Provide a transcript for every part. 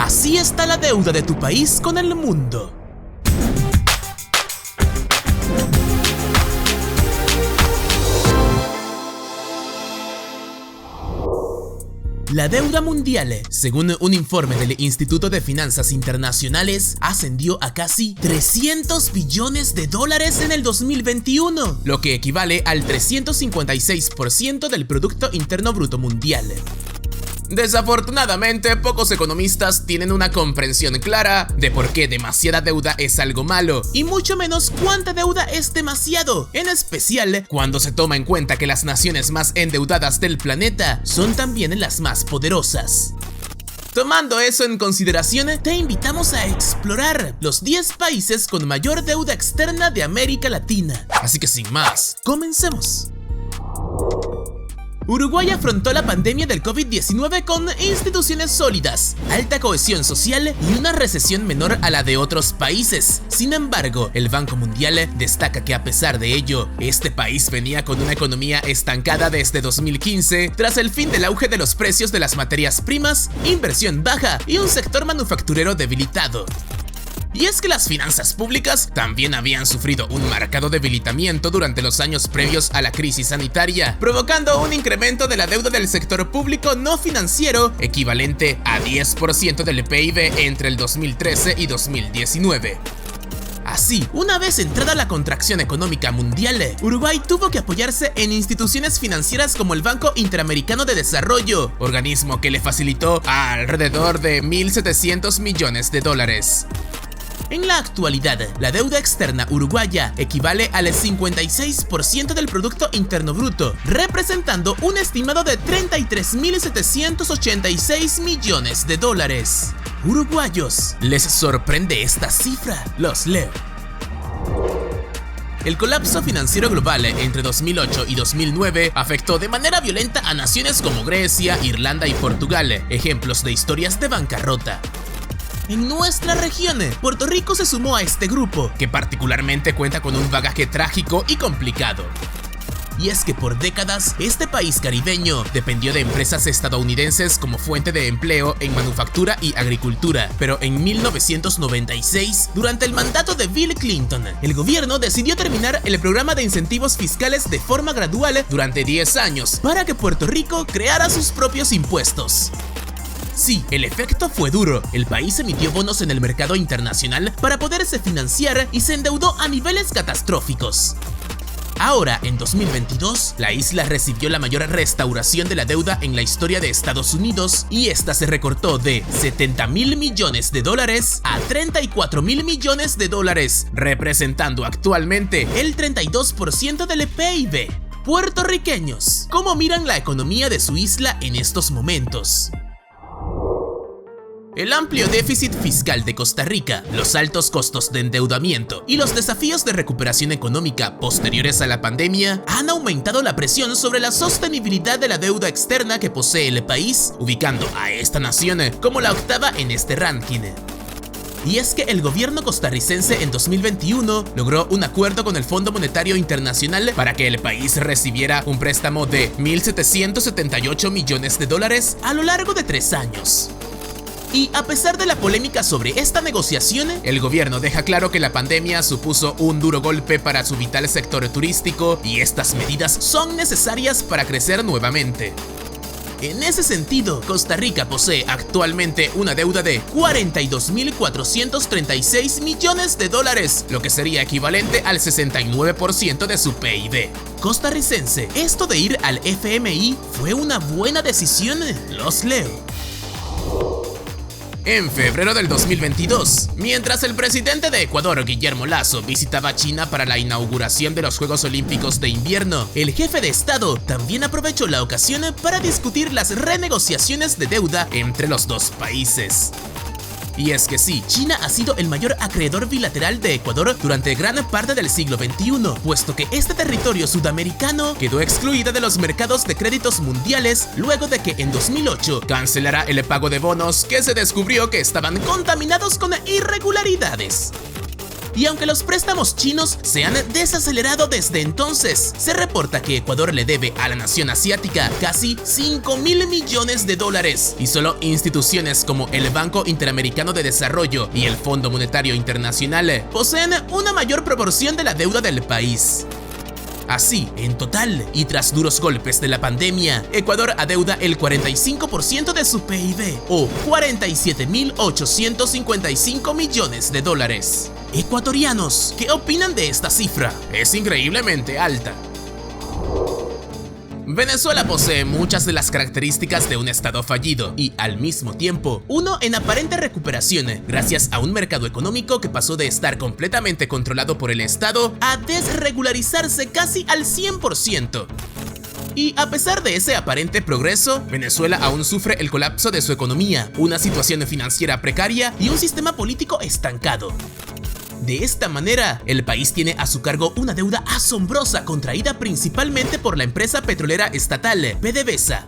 Así está la deuda de tu país con el mundo. La deuda mundial, según un informe del Instituto de Finanzas Internacionales, ascendió a casi 300 billones de dólares en el 2021, lo que equivale al 356% del Producto Interno Bruto Mundial. Desafortunadamente, pocos economistas tienen una comprensión clara de por qué demasiada deuda es algo malo, y mucho menos cuánta deuda es demasiado, en especial cuando se toma en cuenta que las naciones más endeudadas del planeta son también las más poderosas. Tomando eso en consideración, te invitamos a explorar los 10 países con mayor deuda externa de América Latina. Así que sin más, comencemos. Uruguay afrontó la pandemia del COVID-19 con instituciones sólidas, alta cohesión social y una recesión menor a la de otros países. Sin embargo, el Banco Mundial destaca que a pesar de ello, este país venía con una economía estancada desde 2015 tras el fin del auge de los precios de las materias primas, inversión baja y un sector manufacturero debilitado. Y es que las finanzas públicas también habían sufrido un marcado debilitamiento durante los años previos a la crisis sanitaria, provocando un incremento de la deuda del sector público no financiero equivalente a 10% del PIB entre el 2013 y 2019. Así, una vez entrada la contracción económica mundial, Uruguay tuvo que apoyarse en instituciones financieras como el Banco Interamericano de Desarrollo, organismo que le facilitó alrededor de 1.700 millones de dólares. En la actualidad, la deuda externa uruguaya equivale al 56% del Producto Interno Bruto, representando un estimado de 33.786 millones de dólares. Uruguayos, ¿les sorprende esta cifra? Los leo. El colapso financiero global entre 2008 y 2009 afectó de manera violenta a naciones como Grecia, Irlanda y Portugal, ejemplos de historias de bancarrota. En nuestra región, Puerto Rico se sumó a este grupo, que particularmente cuenta con un bagaje trágico y complicado. Y es que por décadas, este país caribeño dependió de empresas estadounidenses como fuente de empleo en manufactura y agricultura, pero en 1996, durante el mandato de Bill Clinton, el gobierno decidió terminar el programa de incentivos fiscales de forma gradual durante 10 años, para que Puerto Rico creara sus propios impuestos. Sí, el efecto fue duro. El país emitió bonos en el mercado internacional para poderse financiar y se endeudó a niveles catastróficos. Ahora, en 2022, la isla recibió la mayor restauración de la deuda en la historia de Estados Unidos y esta se recortó de 70.000 millones de dólares a 34.000 millones de dólares, representando actualmente el 32% del PIB. Puertorriqueños, ¿cómo miran la economía de su isla en estos momentos? El amplio déficit fiscal de Costa Rica, los altos costos de endeudamiento y los desafíos de recuperación económica posteriores a la pandemia han aumentado la presión sobre la sostenibilidad de la deuda externa que posee el país, ubicando a esta nación como la octava en este ranking. Y es que el gobierno costarricense en 2021 logró un acuerdo con el Fondo Monetario Internacional para que el país recibiera un préstamo de 1.778 millones de dólares a lo largo de 3 años. Y a pesar de la polémica sobre esta negociación, el gobierno deja claro que la pandemia supuso un duro golpe para su vital sector turístico y estas medidas son necesarias para crecer nuevamente. En ese sentido, Costa Rica posee actualmente una deuda de 42.436 millones de dólares, lo que sería equivalente al 69% de su PIB. Costarricense, ¿esto de ir al FMI fue una buena decisión? Los leo. En febrero del 2022, mientras el presidente de Ecuador, Guillermo Lasso, visitaba China para la inauguración de los Juegos Olímpicos de Invierno, el jefe de Estado también aprovechó la ocasión para discutir las renegociaciones de deuda entre los dos países. Y es que sí, China ha sido el mayor acreedor bilateral de Ecuador durante gran parte del siglo XXI, puesto que este territorio sudamericano quedó excluido de los mercados de créditos mundiales luego de que en 2008 cancelara el pago de bonos que se descubrió que estaban contaminados con irregularidades. Y aunque los préstamos chinos se han desacelerado desde entonces, se reporta que Ecuador le debe a la nación asiática casi 5.000 millones de dólares, y solo instituciones como el Banco Interamericano de Desarrollo y el Fondo Monetario Internacional poseen una mayor proporción de la deuda del país. Así, en total, y tras duros golpes de la pandemia, Ecuador adeuda el 45% de su PIB, o 47.855 millones de dólares. Ecuatorianos, ¿qué opinan de esta cifra? Es increíblemente alta. Venezuela posee muchas de las características de un estado fallido y, al mismo tiempo, uno en aparente recuperación, gracias a un mercado económico que pasó de estar completamente controlado por el Estado a desregularizarse casi al 100%. Y a pesar de ese aparente progreso, Venezuela aún sufre el colapso de su economía, una situación financiera precaria y un sistema político estancado. De esta manera, el país tiene a su cargo una deuda asombrosa contraída principalmente por la empresa petrolera estatal PDVSA.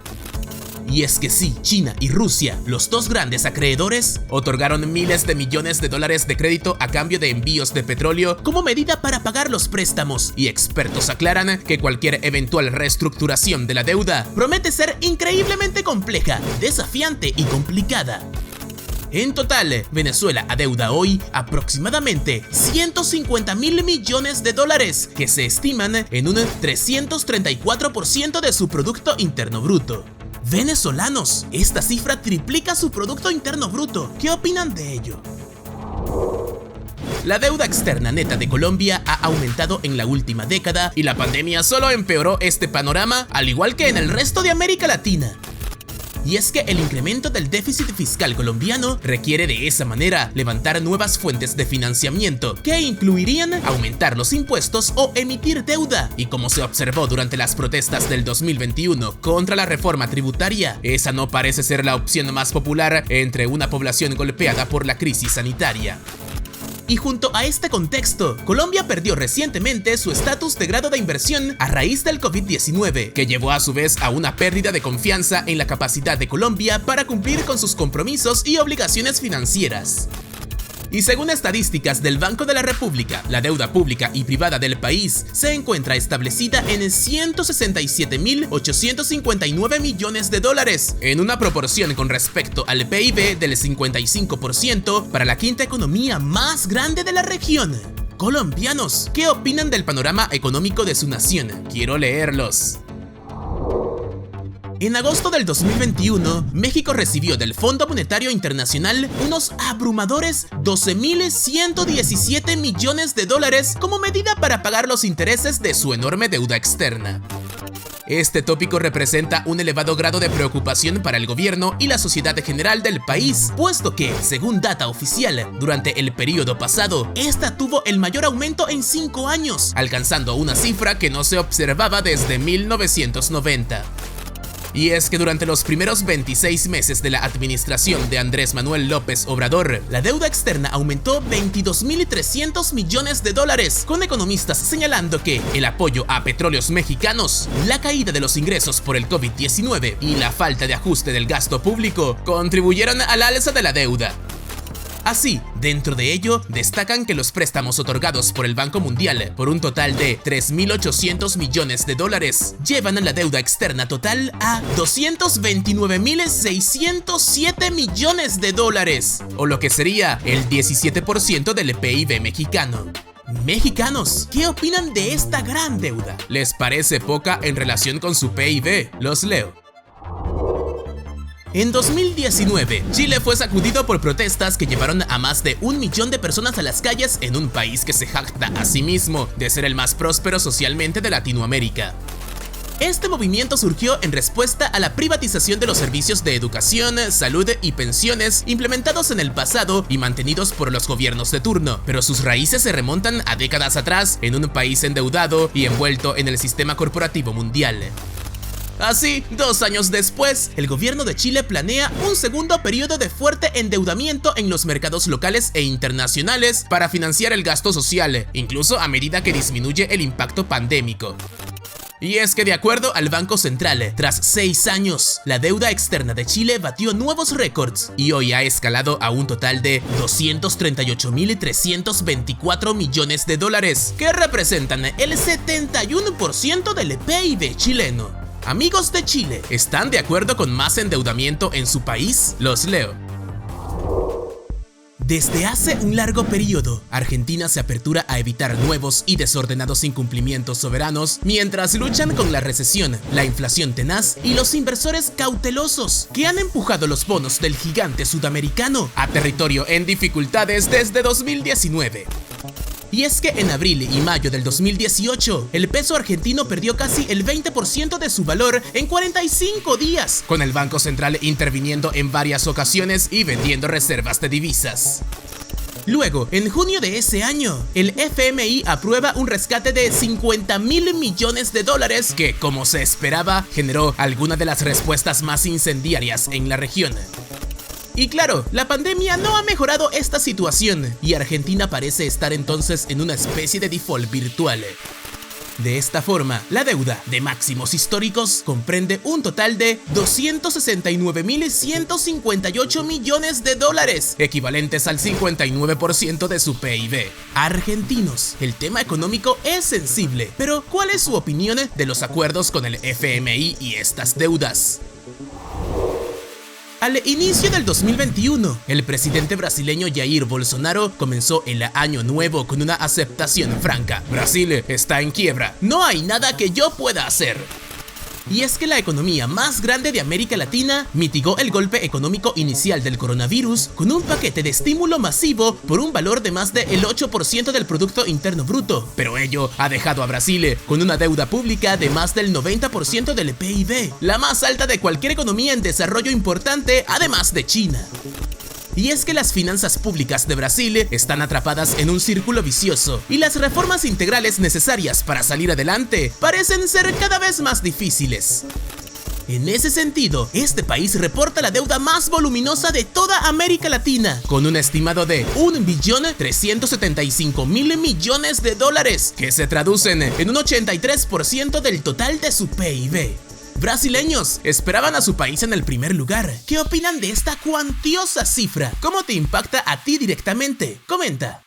Y es que sí, China y Rusia, los dos grandes acreedores, otorgaron miles de millones de dólares de crédito a cambio de envíos de petróleo como medida para pagar los préstamos, y expertos aclaran que cualquier eventual reestructuración de la deuda promete ser increíblemente compleja, desafiante y complicada. En total, Venezuela adeuda hoy aproximadamente 150.000 millones de dólares, que se estiman en un 334% de su Producto Interno Bruto. Venezolanos, esta cifra triplica su Producto Interno Bruto. ¿Qué opinan de ello? La deuda externa neta de Colombia ha aumentado en la última década y la pandemia solo empeoró este panorama, al igual que en el resto de América Latina. Y es que el incremento del déficit fiscal colombiano requiere de esa manera levantar nuevas fuentes de financiamiento que incluirían aumentar los impuestos o emitir deuda. Y como se observó durante las protestas del 2021 contra la reforma tributaria, esa no parece ser la opción más popular entre una población golpeada por la crisis sanitaria. Y junto a este contexto, Colombia perdió recientemente su estatus de grado de inversión a raíz del COVID-19, que llevó a su vez a una pérdida de confianza en la capacidad de Colombia para cumplir con sus compromisos y obligaciones financieras. Y según estadísticas del Banco de la República, la deuda pública y privada del país se encuentra establecida en 167.859 millones de dólares, en una proporción con respecto al PIB del 55% para la quinta economía más grande de la región. Colombianos, ¿qué opinan del panorama económico de su nación? Quiero leerlos. En agosto del 2021, México recibió del Fondo Monetario Internacional unos abrumadores 12.117 millones de dólares como medida para pagar los intereses de su enorme deuda externa. Este tópico representa un elevado grado de preocupación para el gobierno y la sociedad general del país, puesto que, según data oficial, durante el periodo pasado, esta tuvo el mayor aumento en 5 años, alcanzando una cifra que no se observaba desde 1990. Y es que durante los primeros 26 meses de la administración de Andrés Manuel López Obrador, la deuda externa aumentó 22.300 millones de dólares, con economistas señalando que el apoyo a petróleos mexicanos, la caída de los ingresos por el COVID-19 y la falta de ajuste del gasto público contribuyeron al alza de la deuda. Así, dentro de ello, destacan que los préstamos otorgados por el Banco Mundial por un total de 3.800 millones de dólares llevan a la deuda externa total a 229.607 millones de dólares, o lo que sería el 17% del PIB mexicano. Mexicanos, ¿qué opinan de esta gran deuda? ¿Les parece poca en relación con su PIB? Los leo. En 2019, Chile fue sacudido por protestas que llevaron a más de 1 millón de personas a las calles en un país que se jacta a sí mismo de ser el más próspero socialmente de Latinoamérica. Este movimiento surgió en respuesta a la privatización de los servicios de educación, salud y pensiones implementados en el pasado y mantenidos por los gobiernos de turno, pero sus raíces se remontan a décadas atrás en un país endeudado y envuelto en el sistema corporativo mundial. Así, 2 años después, el gobierno de Chile planea un segundo periodo de fuerte endeudamiento en los mercados locales e internacionales para financiar el gasto social, incluso a medida que disminuye el impacto pandémico. Y es que de acuerdo al Banco Central, tras 6 años, la deuda externa de Chile batió nuevos récords y hoy ha escalado a un total de 238.324 millones de dólares, que representan el 71% del PIB chileno. Amigos de Chile, ¿están de acuerdo con más endeudamiento en su país? Los leo. Desde hace un largo periodo, Argentina se apertura a evitar nuevos y desordenados incumplimientos soberanos mientras luchan con la recesión, la inflación tenaz y los inversores cautelosos que han empujado los bonos del gigante sudamericano a territorio en dificultades desde 2019. Y es que en abril y mayo del 2018, el peso argentino perdió casi el 20% de su valor en 45 días, con el Banco Central interviniendo en varias ocasiones y vendiendo reservas de divisas. Luego, en junio de ese año, el FMI aprueba un rescate de 50.000 millones de dólares que, como se esperaba, generó alguna de las respuestas más incendiarias en la región. Y claro, la pandemia no ha mejorado esta situación y Argentina parece estar entonces en una especie de default virtual. De esta forma, la deuda de máximos históricos comprende un total de 269.158 millones de dólares, equivalentes al 59% de su PIB. Argentinos, el tema económico es sensible, pero ¿cuál es su opinión de los acuerdos con el FMI y estas deudas? Al inicio del 2021, el presidente brasileño Jair Bolsonaro comenzó el año nuevo con una aceptación franca. Brasil está en quiebra, no hay nada que yo pueda hacer. Y es que la economía más grande de América Latina mitigó el golpe económico inicial del coronavirus con un paquete de estímulo masivo por un valor de más del 8% del Producto Interno Bruto, pero ello ha dejado a Brasil con una deuda pública de más del 90% del PIB, la más alta de cualquier economía en desarrollo importante, además de China. Y es que las finanzas públicas de Brasil están atrapadas en un círculo vicioso y las reformas integrales necesarias para salir adelante parecen ser cada vez más difíciles. En ese sentido, este país reporta la deuda más voluminosa de toda América Latina, con un estimado de 1.375.000 millones de dólares, que se traducen en un 83% del total de su PIB. Brasileños esperaban a su país en el primer lugar. ¿Qué opinan de esta cuantiosa cifra? ¿Cómo te impacta a ti directamente? Comenta.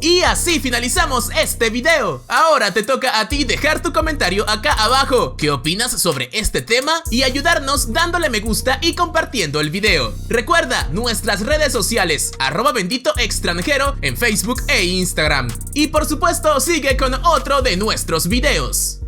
Y así finalizamos este video. Ahora te toca a ti dejar tu comentario acá abajo. ¿Qué opinas sobre este tema? Y ayudarnos dándole me gusta y compartiendo el video. Recuerda nuestras redes sociales @benditoextranjero en Facebook e Instagram. Y por supuesto sigue con otro de nuestros videos.